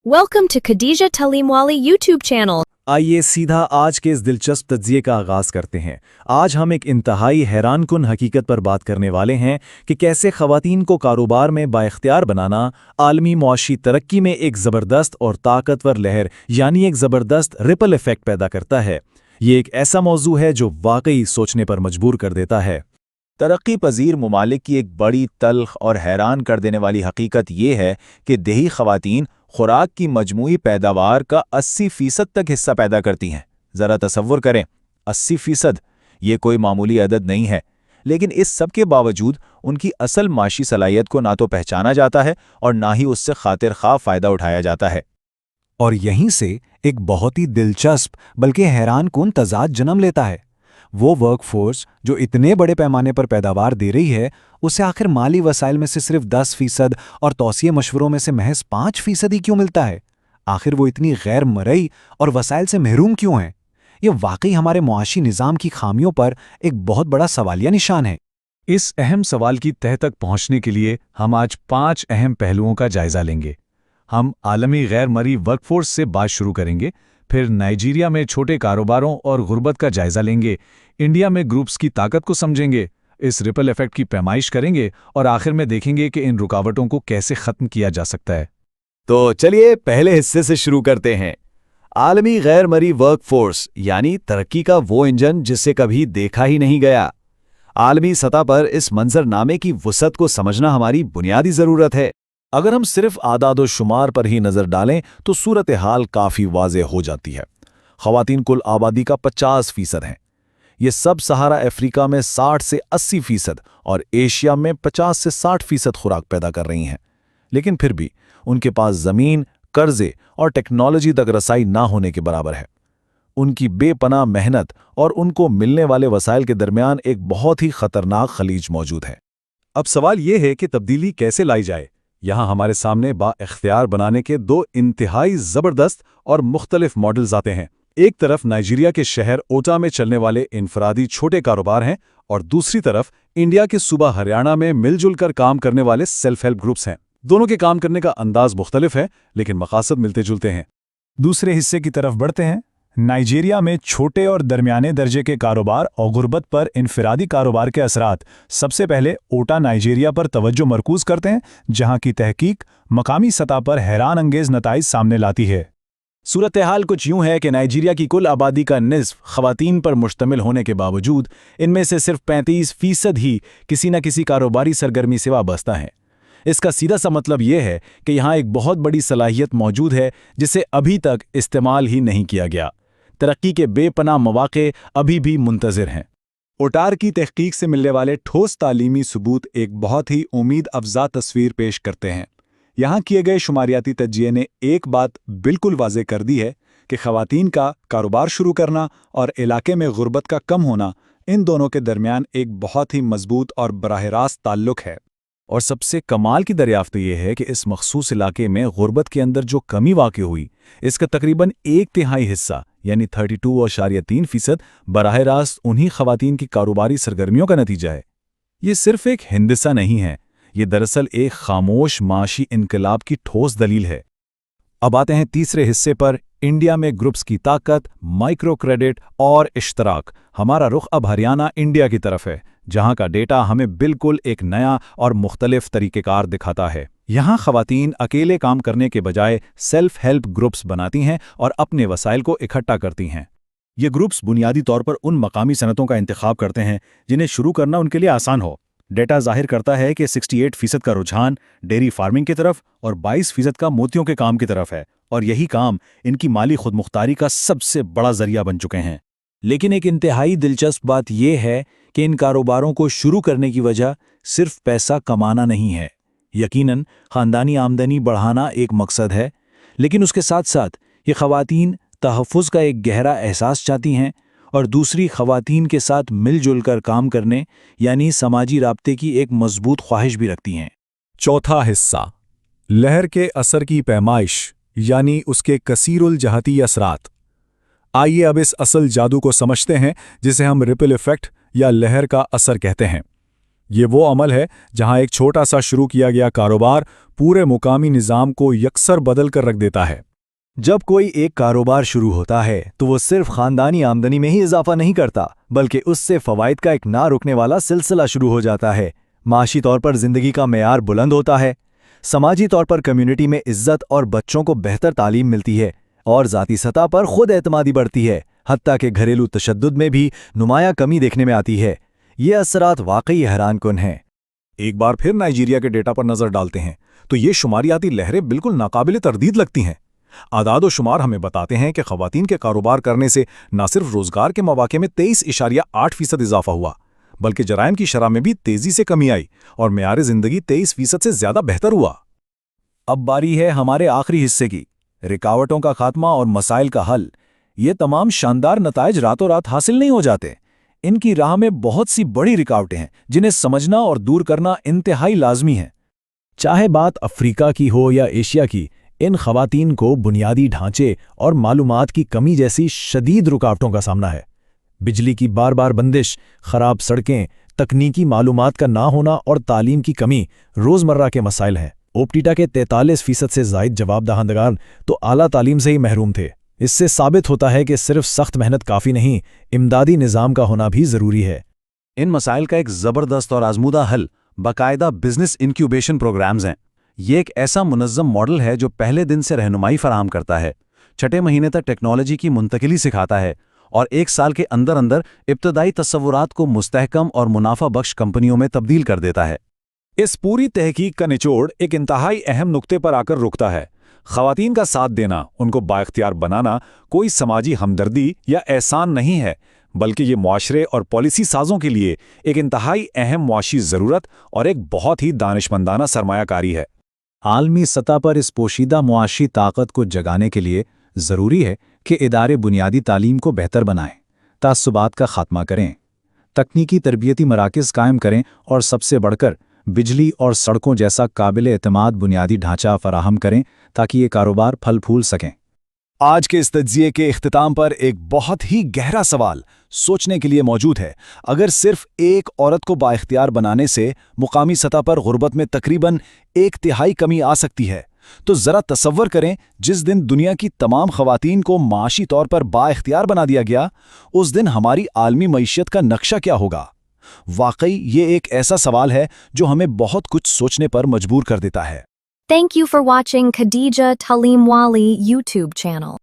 Welcome to Khadija Talimwali YouTube channel. आइए सीधा आज के इस दिलचस्प तज्जिए का आगाज करते हैं। आज हम एक इंतहाई हैरानकुन हकीकत पर बात करने वाले हैं कि कैसे ख़वातीन को कारोबार में बाइख्तियार बनाना आलमी मुआशी तरक्की में एक ज़बरदस्त और ताकतवर लहर यानी एक ज़बरदस्त रिपल इफ़ेक्ट पैदा करता है। ये एक ऐसा मौजू है जो वाकई सोचने पर मजबूर कर देता है। तरक्की पजीर ममालिक की एक बड़ी तल्ख और हैरान कर देने वाली हकीकत ये है कि देही ख़वातीन खुराक की मजमूई पैदावार का 80% तक हिस्सा पैदा करती हैं। ज़रा तसव्वुर करें, 80%। ये कोई मामूली अदद नहीं है, लेकिन इस सब के बावजूद उनकी असल माशी सलाहियत को ना तो पहचाना जाता है और ना ही उससे खातिर खा फ़ायदा उठाया जाता है। और यहीं से एक बहुत ही दिलचस्प बल्कि हैरानकुन तज़ाद जन्म लेता है। वो वर्कफोर्स जो इतने बड़े पैमाने पर पैदावार दे रही है, उसे आखिर माली वसाइल में से सिर्फ 10% और तौसिए मशवरों में से महज 5% ही क्यों मिलता है? आखिर वो इतनी गैर मरई और वसाइल से महरूम क्यों हैं? ये वाकई हमारे मुआशी निज़ाम की खामियों पर एक बहुत बड़ा सवालिया निशान है। इस अहम सवाल की तह तक पहुंचने के लिए हम आज 5 अहम पहलुओं का जायजा लेंगे। हम आलमी गैर मरी वर्कफोर्स से बात शुरू करेंगे, फिर नाइजीरिया में छोटे कारोबारों और गुर्बत का जायजा लेंगे, इंडिया में ग्रुप्स की ताकत को समझेंगे, इस रिपल इफेक्ट की पैमाइश करेंगे और आखिर में देखेंगे कि इन रुकावटों को कैसे खत्म किया जा सकता है। तो चलिए पहले हिस्से से शुरू करते हैं। आलमी गैर मरी वर्कफोर्स यानी तरक्की का वो इंजन जिसे कभी देखा ही नहीं गया। आलमी सतह पर इस मंजरनामे की वुसअत को समझना हमारी बुनियादी ज़रूरत है। अगर हम सिर्फ आदाद व शुमार पर ही नज़र डालें तो सूरत हाल काफ़ी वाज़ेह हो जाती है। ख़वातीन कुल आबादी का 50% हैं। ये सब सहारा अफ्रीका में 60 से 80% और एशिया में 50 से 60% खुराक पैदा कर रही हैं। लेकिन फिर भी उनके पास ज़मीन, कर्जे और टेक्नोलॉजी तक रसाई ना होने के बराबर है। उनकी बेपनाह मेहनत और उनको मिलने वाले वसाइल के दरमियान एक बहुत ही ख़तरनाक खलीज मौजूद है। अब सवाल ये है कि तब्दीली कैसे लाई जाए। यहाँ हमारे सामने बाइख्तियार बनाने के दो इंतहाई ज़बरदस्त और मुख्तलिफ मॉडल्स आते हैं। एक तरफ नाइजीरिया के शहर ओटा में चलने वाले इनफरादी छोटे कारोबार हैं और दूसरी तरफ इंडिया के सूबा हरियाणा में मिलजुल कर काम करने वाले सेल्फ हेल्प ग्रुप्स हैं। दोनों के काम करने का अंदाज मुख्तलिफ है, लेकिन मकासद मिलते जुलते हैं। दूसरे हिस्से की तरफ बढ़ते हैं। नाइजीरिया में छोटे और दरमियाने दर्जे के कारोबार और गुर्बत पर इनफरादी कारोबार के असरात सबसे पहले ओटा नाइजीरिया पर तवज्जो मरकूज करते हैं, जहां की तहकीक मकामी सतह पर हैरान अंगेज नताइज सामने लाती है। सूरत हाल कुछ यूं है कि नाइजीरिया की कुल आबादी का निस्फ ख़वातीन पर मुश्तमिल होने के बावजूद इनमें से सिर्फ 35% ही किसी न किसी कारोबारी सरगर्मी से वाबस्ता हैं। इसका सीधा सा मतलब यह है कि यहाँ एक बहुत बड़ी सलाहियत मौजूद है जिसे अभी तक इस्तेमाल ही नहीं किया गया। तरक्की के बेपनाह मौक़े अभी भी मुंतज़िर हैं। ओटार की तहकीक से मिलने वाले ठोस तालीमी सबूत एक बहुत ही उम्मीद अफजा तस्वीर पेश करते हैं। यहाँ किए गए शुमारियाती तज्जिये ने एक बात बिल्कुल वाज़ेह कर दी है कि ख़वातीन का कारोबार शुरू करना और इलाके में गुर्बत का कम होना, इन दोनों के दरमियान एक बहुत ही मजबूत और बराह रास्त ताल्लुक़ है। और सबसे कमाल की दरियाफ्त यह है कि इस मखसूस इलाके में गुर्बत के अंदर जो कमी वाक़ हुई, इसका तकरीबन 1/3 हिस्सा यानी 32.3% बराह रास्त उन्हीं ख़वातीन की कारोबारी सरगर्मियों का नतीजा है। ये सिर्फ एक हिंदसा नहीं है, ये दरअसल एक खामोश माशी इनकलाब की ठोस दलील है। अब आते हैं तीसरे हिस्से पर, इंडिया में ग्रुप्स की ताकत, माइक्रो क्रेडिट और इश्तराक। हमारा रुख अब हरियाणा इंडिया की तरफ है, जहां का डेटा हमें बिल्कुल एक नया और मुख्तलिफ तरीक़ेकार दिखाता है। यहाँ ख़वातीन अकेले काम करने के बजाय सेल्फ हेल्प ग्रुप्स बनाती हैं और अपने वसाइल को इकट्ठा करती हैं। ये ग्रुप्स बुनियादी तौर पर उन मकामी सनतों का इंतखाब करते हैं जिन्हें शुरू करना उनके लिए आसान हो। डेटा जाहिर करता है कि 68% का रुझान डेयरी फार्मिंग की तरफ और 22% का मोतियों के काम की तरफ है, और यही काम इनकी माली खुदमुख्तारी का सबसे बड़ा जरिया बन चुके हैं। लेकिन एक इंतहाई दिलचस्प बात यह है कि इन कारोबारों को शुरू करने की वजह सिर्फ पैसा कमाना नहीं है। यकीनन ख़ानदानी आमदनी बढ़ाना एक मकसद है, लेकिन उसके साथ साथ ये ख़वातीन तहफ़्फ़ुज़ का एक गहरा एहसास चाहती हैं और दूसरी ख़वातीन के साथ मिलजुल कर काम करने यानी समाजी राब्ते की एक मजबूत ख्वाहिश भी रखती हैं। चौथा हिस्सा, लहर के असर की पैमाइश यानी उसके कसीरुल जहती असरात। आइए अब इस असल जादू को समझते हैं जिसे हम रिपल इफेक्ट या लहर का असर कहते हैं। یہ وہ عمل ہے جہاں ایک چھوٹا سا شروع کیا گیا کاروبار پورے مقامی نظام کو یکسر بدل کر رکھ دیتا ہے۔ جب کوئی ایک کاروبار شروع ہوتا ہے تو وہ صرف خاندانی آمدنی میں ہی اضافہ نہیں کرتا، بلکہ اس سے فوائد کا ایک نہ رکنے والا سلسلہ شروع ہو جاتا ہے۔ معاشی طور پر زندگی کا معیار بلند ہوتا ہے، سماجی طور پر کمیونٹی میں عزت اور بچوں کو بہتر تعلیم ملتی ہے، اور ذاتی سطح پر خود اعتمادی بڑھتی ہے، حتیٰ کہ گھریلو تشدد میں بھی نمایاں کمی دیکھنے میں آتی ہے۔ یہ اثرات واقعی حیران کن ہیں۔ ایک بار پھر نائجیریا کے ڈیٹا پر نظر ڈالتے ہیں تو یہ شماریاتی لہریں بالکل ناقابل تردید لگتی ہیں۔ اعداد و شمار ہمیں بتاتے ہیں کہ خواتین کے کاروبار کرنے سے نہ صرف روزگار کے مواقع میں 23.8% اضافہ ہوا، بلکہ جرائم کی شرح میں بھی تیزی سے کمی آئی اور معیار زندگی 23% سے زیادہ بہتر ہوا۔ اب باری ہے ہمارے آخری حصے کی، رکاوٹوں کا خاتمہ اور مسائل کا حل۔ یہ تمام شاندار نتائج راتوں رات حاصل نہیں ہو جاتے۔ ان کی راہ میں بہت سی بڑی رکاوٹیں ہیں جنہیں سمجھنا اور دور کرنا انتہائی لازمی ہے۔ چاہے بات افریقہ کی ہو یا ایشیا کی، ان خواتین کو بنیادی ڈھانچے اور معلومات کی کمی جیسی شدید رکاوٹوں کا سامنا ہے۔ بجلی کی بار بار بندش، خراب سڑکیں، تکنیکی معلومات کا نہ ہونا اور تعلیم کی کمی روزمرہ کے مسائل ہیں۔ اوپٹیٹا کے 43% سے زائد جواب دہندگان تو اعلیٰ تعلیم سے ہی محروم تھے۔ اس سے ثابت ہوتا ہے کہ صرف سخت محنت کافی نہیں، امدادی نظام کا ہونا بھی ضروری ہے۔ ان مسائل کا ایک زبردست اور آزمودہ حل باقاعدہ بزنس انکیوبیشن پروگرامز ہیں۔ یہ ایک ایسا منظم ماڈل ہے جو پہلے دن سے رہنمائی فراہم کرتا ہے، چھٹے مہینے تک ٹیکنالوجی کی منتقلی سکھاتا ہے اور 1 سال کے اندر اندر ابتدائی تصورات کو مستحکم اور منافع بخش کمپنیوں میں تبدیل کر دیتا ہے۔ اس پوری تحقیق کا نچوڑ ایک انتہائی اہم نقطے پر آ کر رکتا ہے۔ خواتین کا ساتھ دینا، ان کو بااختیار بنانا کوئی سماجی ہمدردی یا احسان نہیں ہے، بلکہ یہ معاشرے اور پالیسی سازوں کے لیے ایک انتہائی اہم معاشی ضرورت اور ایک بہت ہی دانشمندانہ سرمایہ کاری ہے۔ عالمی سطح پر اس پوشیدہ معاشی طاقت کو جگانے کے لیے ضروری ہے کہ ادارے بنیادی تعلیم کو بہتر بنائیں، تعصبات کا خاتمہ کریں، تکنیکی تربیتی مراکز قائم کریں اور سب سے بڑھ کر بجلی اور سڑکوں جیسا قابل اعتماد بنیادی ڈھانچہ فراہم کریں تاکہ یہ کاروبار پھل پھول سکیں۔ آج کے اس تجزیے کے اختتام پر ایک بہت ہی گہرا سوال سوچنے کے لیے موجود ہے۔ اگر صرف ایک عورت کو بااختیار بنانے سے مقامی سطح پر غربت میں تقریباً 1/3 کمی آ سکتی ہے، تو ذرا تصور کریں جس دن دنیا کی تمام خواتین کو معاشی طور پر بااختیار بنا دیا گیا، اس دن ہماری عالمی معیشت کا نقشہ کیا ہوگا؟ واقعی یہ ایک ایسا سوال ہے جو ہمیں بہت کچھ سوچنے پر مجبور کر دیتا ہے۔ Thank you for watching Khadija Talimwali YouTube channel.